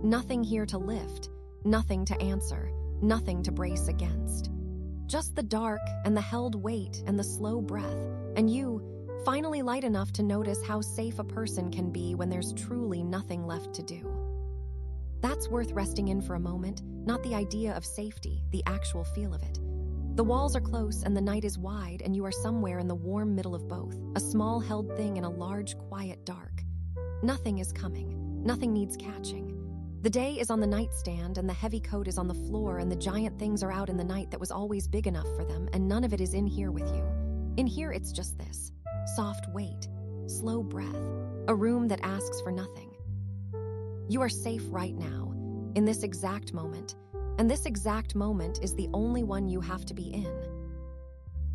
Nothing here to lift, nothing to answer, nothing to brace against. Just the dark and the held weight and the slow breath, and you, finally light enough to notice how safe a person can be when there's truly nothing left to do. That's worth resting in for a moment, not the idea of safety, the actual feel of it. The walls are close and the night is wide and you are somewhere in the warm middle of both, a small held thing in a large, quiet dark. Nothing is coming, nothing needs catching. The day is on the nightstand and the heavy coat is on the floor and the giant things are out in the night that was always big enough for them, and none of it is in here with you. In here it's just this. Soft weight, slow breath, a room that asks for nothing. You are safe right now, in this exact moment, and this exact moment is the only one you have to be in.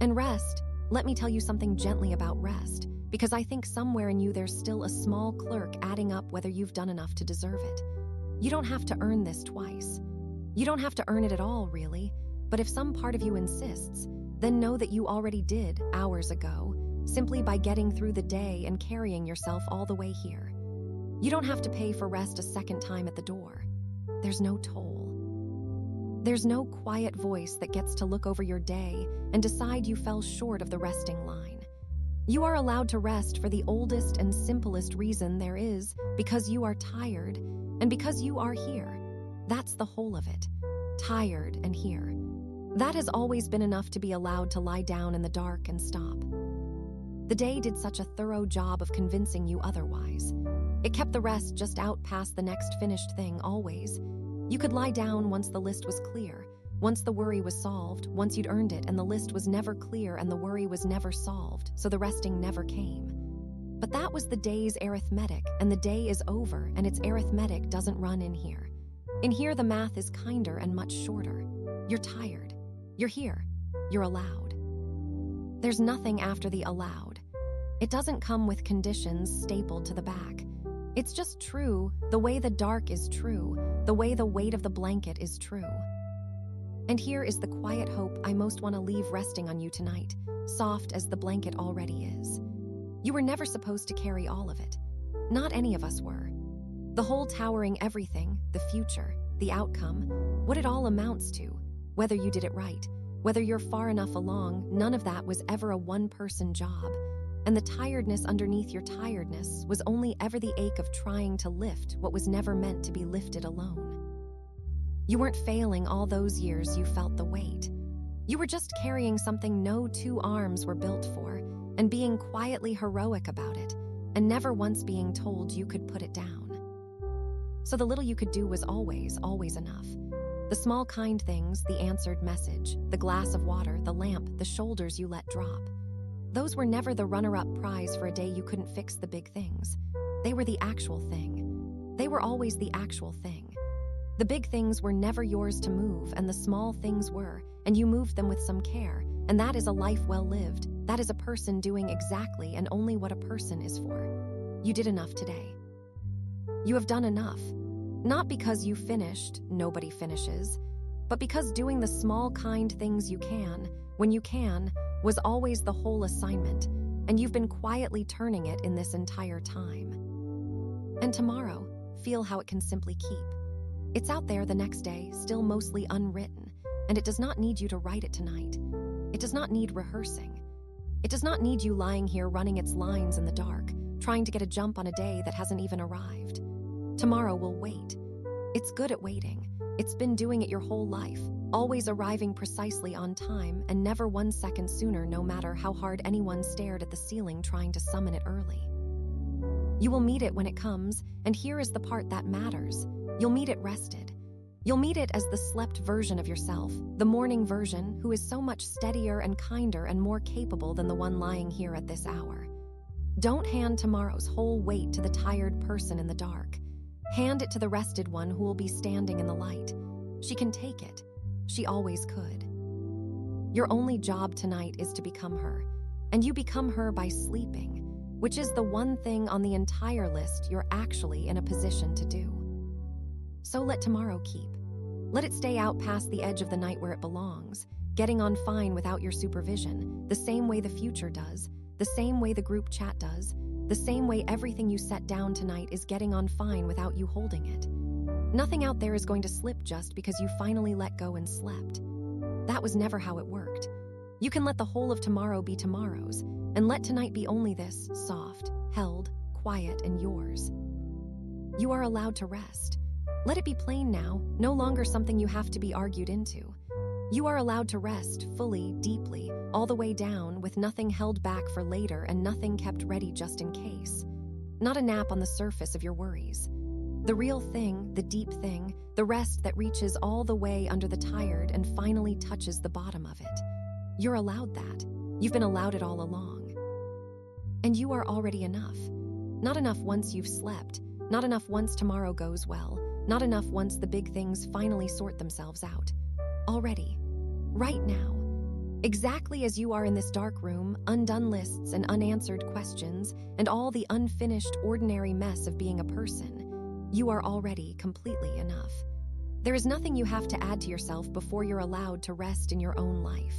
And rest, let me tell you something gently about rest, because I think somewhere in you there's still a small clerk adding up whether you've done enough to deserve it. You don't have to earn this twice. You don't have to earn it at all, really, but if some part of you insists, then know that you already did hours ago, simply by getting through the day and carrying yourself all the way here. You don't have to pay for rest a second time at the door. There's no toll. There's no quiet voice that gets to look over your day and decide you fell short of the resting line. You are allowed to rest for the oldest and simplest reason there is, because you are tired and because you are here. That's the whole of it. Tired and here. That has always been enough to be allowed to lie down in the dark and stop. The day did such a thorough job of convincing you otherwise. It kept the rest just out past the next finished thing always. You could lie down once the list was clear, once the worry was solved, once you'd earned it and the list was never clear and the worry was never solved, so the resting never came. But that was the day's arithmetic, and the day is over and its arithmetic doesn't run in here. In here the math is kinder and much shorter. You're tired. You're here. You're allowed. There's nothing after the allowed. It doesn't come with conditions stapled to the back. It's just true, the way the dark is true, the way the weight of the blanket is true. And here is the quiet hope I most want to leave resting on you tonight, soft as the blanket already is. You were never supposed to carry all of it. Not any of us were. The whole towering everything, the future, the outcome, what it all amounts to, whether you did it right, whether you're far enough along, none of that was ever a one-person job. And the tiredness underneath your tiredness was only ever the ache of trying to lift what was never meant to be lifted alone. You weren't failing all those years you felt the weight. You were just carrying something no two arms were built for, and being quietly heroic about it, and never once being told you could put it down. So the little you could do was always, always enough. The small kind things, the answered message, the glass of water, the lamp, the shoulders you let drop. Those were never the runner-up prize for a day you couldn't fix the big things. They were the actual thing. They were always the actual thing. The big things were never yours to move, and the small things were, and you moved them with some care, and that is a life well lived. That is a person doing exactly and only what a person is for. You did enough today. You have done enough. Not because you finished, nobody finishes, but because doing the small kind things you can, when you can, was always the whole assignment, and you've been quietly turning it in this entire time. And tomorrow, feel how it can simply keep. It's out there the next day, still mostly unwritten, and it does not need you to write it tonight. It does not need rehearsing. It does not need you lying here running its lines in the dark, trying to get a jump on a day that hasn't even arrived. Tomorrow will wait. It's good at waiting. It's been doing it your whole life, always arriving precisely on time and never 1 second sooner, no matter how hard anyone stared at the ceiling trying to summon it early. You will meet it when it comes, and here is the part that matters. You'll meet it rested. You'll meet it as the slept version of yourself, the morning version who is so much steadier and kinder and more capable than the one lying here at this hour. Don't hand tomorrow's whole weight to the tired person in the dark. Hand it to the rested one who will be standing in the light. She can take it. She always could. Your only job tonight is to become her. And you become her by sleeping, which is the one thing on the entire list you're actually in a position to do. So let tomorrow keep. Let it stay out past the edge of the night where it belongs, getting on fine without your supervision, the same way the future does, the same way the group chat does, the same way everything you set down tonight is getting on fine without you holding it. Nothing out there is going to slip just because you finally let go and slept. That was never how it worked. You can let the whole of tomorrow be tomorrow's, and let tonight be only this, soft, held, quiet, and yours. You are allowed to rest. Let it be plain now, no longer something you have to be argued into. You are allowed to rest fully, deeply, all the way down, with nothing held back for later and nothing kept ready just in case. Not a nap on the surface of your worries. The real thing, the deep thing, the rest that reaches all the way under the tired and finally touches the bottom of it. You're allowed that. You've been allowed it all along. And you are already enough. Not enough once you've slept, not enough once tomorrow goes well, not enough once the big things finally sort themselves out. Already. Right now. Exactly as you are in this dark room, undone lists and unanswered questions, and all the unfinished, ordinary mess of being a person, you are already completely enough. There is nothing you have to add to yourself before you're allowed to rest in your own life.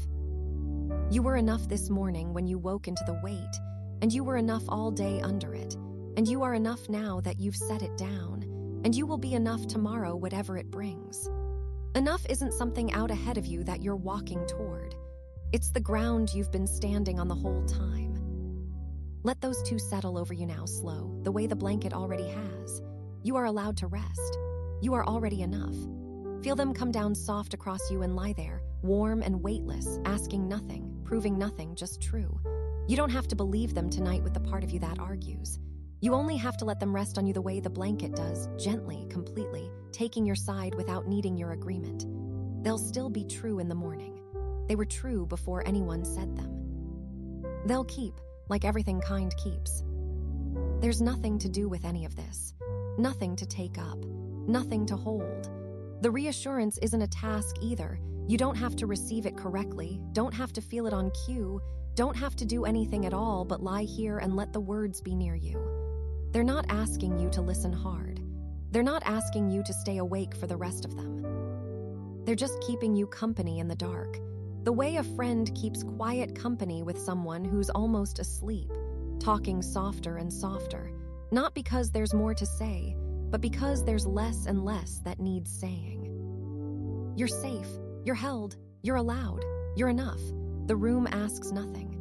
You were enough this morning when you woke into the weight, and you were enough all day under it, and you are enough now that you've set it down, and you will be enough tomorrow whatever it brings. Enough isn't something out ahead of you that you're walking toward. It's the ground you've been standing on the whole time. Let those two settle over you now slow, the way the blanket already has. You are allowed to rest. You are already enough. Feel them come down soft across you and lie there, warm and weightless, asking nothing, proving nothing, just true. You don't have to believe them tonight with the part of you that argues. You only have to let them rest on you the way the blanket does, gently, completely, taking your side without needing your agreement. They'll still be true in the morning. They were true before anyone said them. They'll keep, like everything kind keeps. There's nothing to do with any of this. Nothing to take up. Nothing to hold. The reassurance isn't a task either. You don't have to receive it correctly, don't have to feel it on cue, don't have to do anything at all but lie here and let the words be near you. They're not asking you to listen hard. They're not asking you to stay awake for the rest of them. They're just keeping you company in the dark, the way a friend keeps quiet company with someone who's almost asleep, talking softer and softer, not because there's more to say, but because there's less and less that needs saying. You're safe, you're held, you're allowed, you're enough. The room asks nothing.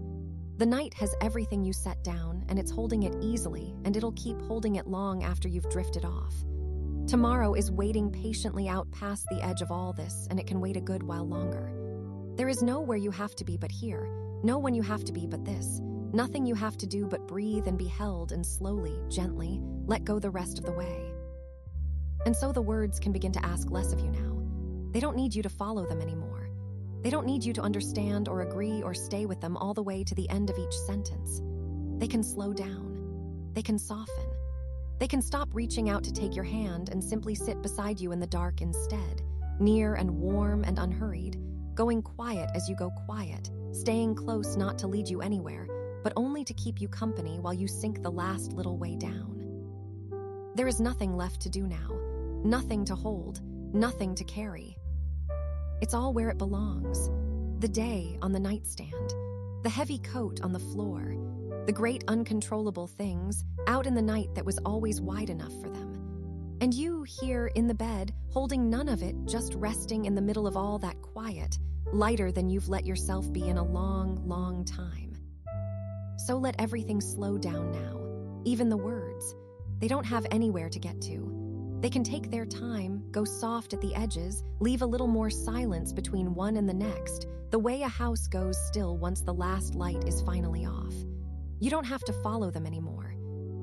The night has everything you set down, and it's holding it easily, and it'll keep holding it long after you've drifted off. Tomorrow is waiting patiently out past the edge of all this, and it can wait a good while longer. There is nowhere you have to be but here, no one you have to be but this, nothing you have to do but breathe and be held and slowly, gently, let go the rest of the way. And so the words can begin to ask less of you now. They don't need you to follow them anymore. They don't need you to understand or agree or stay with them all the way to the end of each sentence. They can slow down. They can soften. They can stop reaching out to take your hand and simply sit beside you in the dark instead, near and warm and unhurried, going quiet as you go quiet, staying close not to lead you anywhere, but only to keep you company while you sink the last little way down. There is nothing left to do now, nothing to hold, nothing to carry. It's all where it belongs. The day on the nightstand, the heavy coat on the floor, the great uncontrollable things out in the night that was always wide enough for them. And you here in the bed, holding none of it, just resting in the middle of all that quiet, lighter than you've let yourself be in a long, long time. So let everything slow down now, even the words. They don't have anywhere to get to. They can take their time, go soft at the edges, leave a little more silence between one and the next, the way a house goes still once the last light is finally off. You don't have to follow them anymore.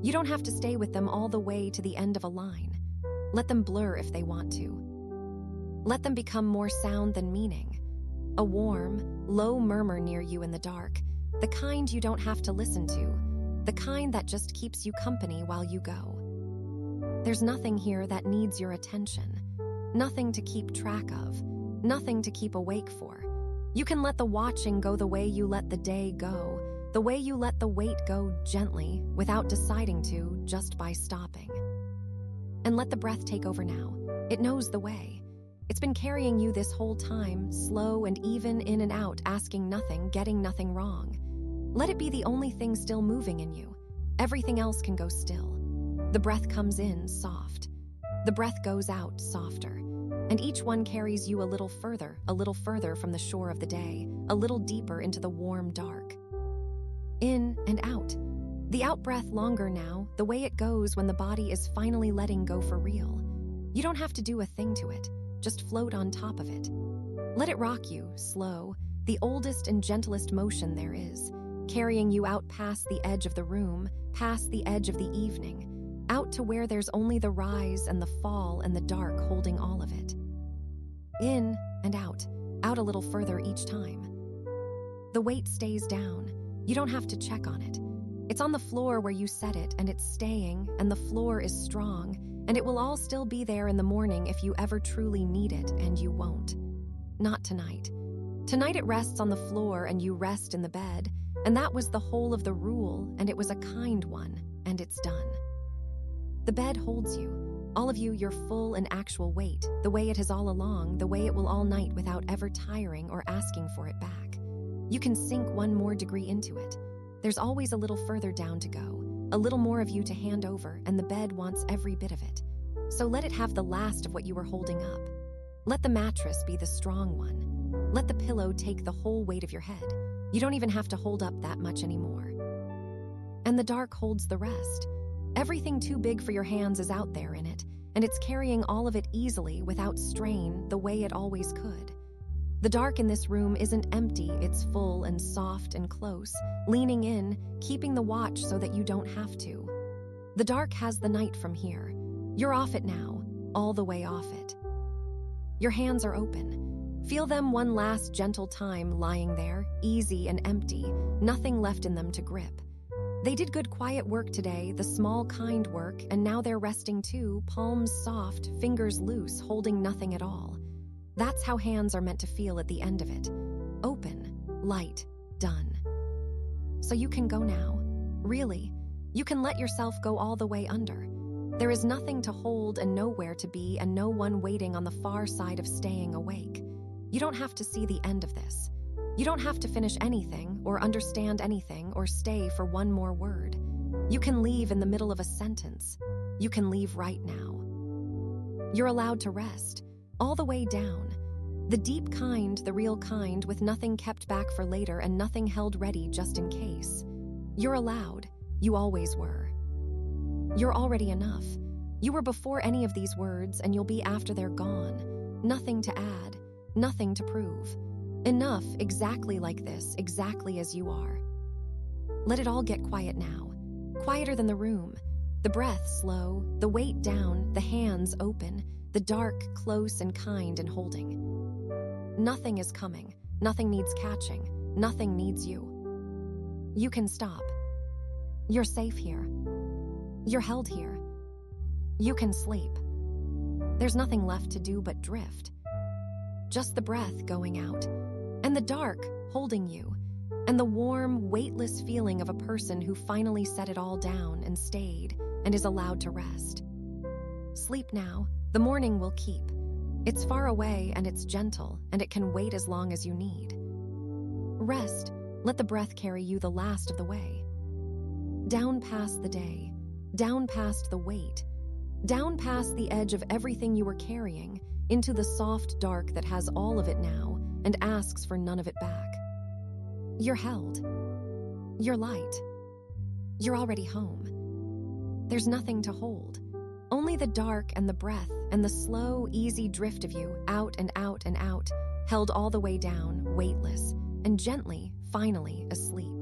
You don't have to stay with them all the way to the end of a line. Let them blur if they want to. Let them become more sound than meaning. A warm, low murmur near you in the dark, the kind you don't have to listen to, the kind that just keeps you company while you go. There's nothing here that needs your attention, nothing to keep track of, nothing to keep awake for. You can let the watching go the way you let the day go, The way you let the weight go gently without deciding to, just by stopping. And let the breath take over now. It knows the way. It's been carrying you this whole time, slow and even in and out, asking nothing, getting nothing wrong. Let it be the only thing still moving in you. Everything else can go still. The breath comes in soft. The breath goes out softer. And each one carries you a little further from the shore of the day, a little deeper into the warm dark. In and out. The out breath longer now, the way it goes when the body is finally letting go for real. You don't have to do a thing to it, just float on top of it. Let it rock you, slow, the oldest and gentlest motion there is, carrying you out past the edge of the room, past the edge of the evening, out to where there's only the rise and the fall and the dark holding all of it. In and out a little further each time. The weight stays down. You don't have to check on it. It's on the floor where you set it, and it's staying, and the floor is strong, and it will all still be there in the morning if you ever truly need it, and you won't. Not tonight. Tonight it rests on the floor and you rest in the bed, and that was the whole of the rule, and it was a kind one, and it's done. The bed holds you, all of you, your full and actual weight, the way it has all along, the way it will all night without ever tiring or asking for it back. You can sink one more degree into it. There's always a little further down to go, a little more of you to hand over, and the bed wants every bit of it. So let it have the last of what you were holding up. Let the mattress be the strong one. Let the pillow take the whole weight of your head. You don't even have to hold up that much anymore. And the dark holds the rest. Everything too big for your hands is out there in it, and it's carrying all of it easily without strain the way it always could. The dark in this room isn't empty, it's full and soft and close, leaning in, keeping the watch so that you don't have to. The dark has the night from here. You're off it now, all the way off it. Your hands are open. Feel them one last gentle time lying there, easy and empty, nothing left in them to grip. They did good quiet work today, the small kind work, and now they're resting too, palms soft, fingers loose, holding nothing at all. That's how hands are meant to feel at the end of it. Open, light, done. So you can go now. Really, you can let yourself go all the way under. There is nothing to hold and nowhere to be and no one waiting on the far side of staying awake. You don't have to see the end of this. You don't have to finish anything or understand anything or stay for one more word. You can leave in the middle of a sentence. You can leave right now. You're allowed to rest. All the way down. The deep kind, the real kind, with nothing kept back for later and nothing held ready just in case. You're allowed. You always were. You're already enough. You were before any of these words, and you'll be after they're gone. Nothing to add, nothing to prove. Enough exactly like this, exactly as you are. Let it all get quiet now. Quieter than the room. The breath slow, the weight down, the hands open, the dark, close and kind and holding. Nothing is coming. Nothing needs catching. Nothing needs you. You can stop. You're safe here. You're held here. You can sleep. There's nothing left to do but drift. Just the breath going out, and the dark holding you, and the warm, weightless feeling of a person who finally set it all down and stayed and is allowed to rest. Sleep now. The morning will keep. It's far away and it's gentle, and it can wait as long as you need. Rest. Let the breath carry you the last of the way. Down past the day, down past the weight, down past the edge of everything you were carrying, into the soft dark that has all of it now and asks for none of it back. You're held. You're light. You're already home. There's nothing to hold. Only the dark and the breath and the slow, easy drift of you out and out and out, held all the way down, weightless, and gently, finally, asleep.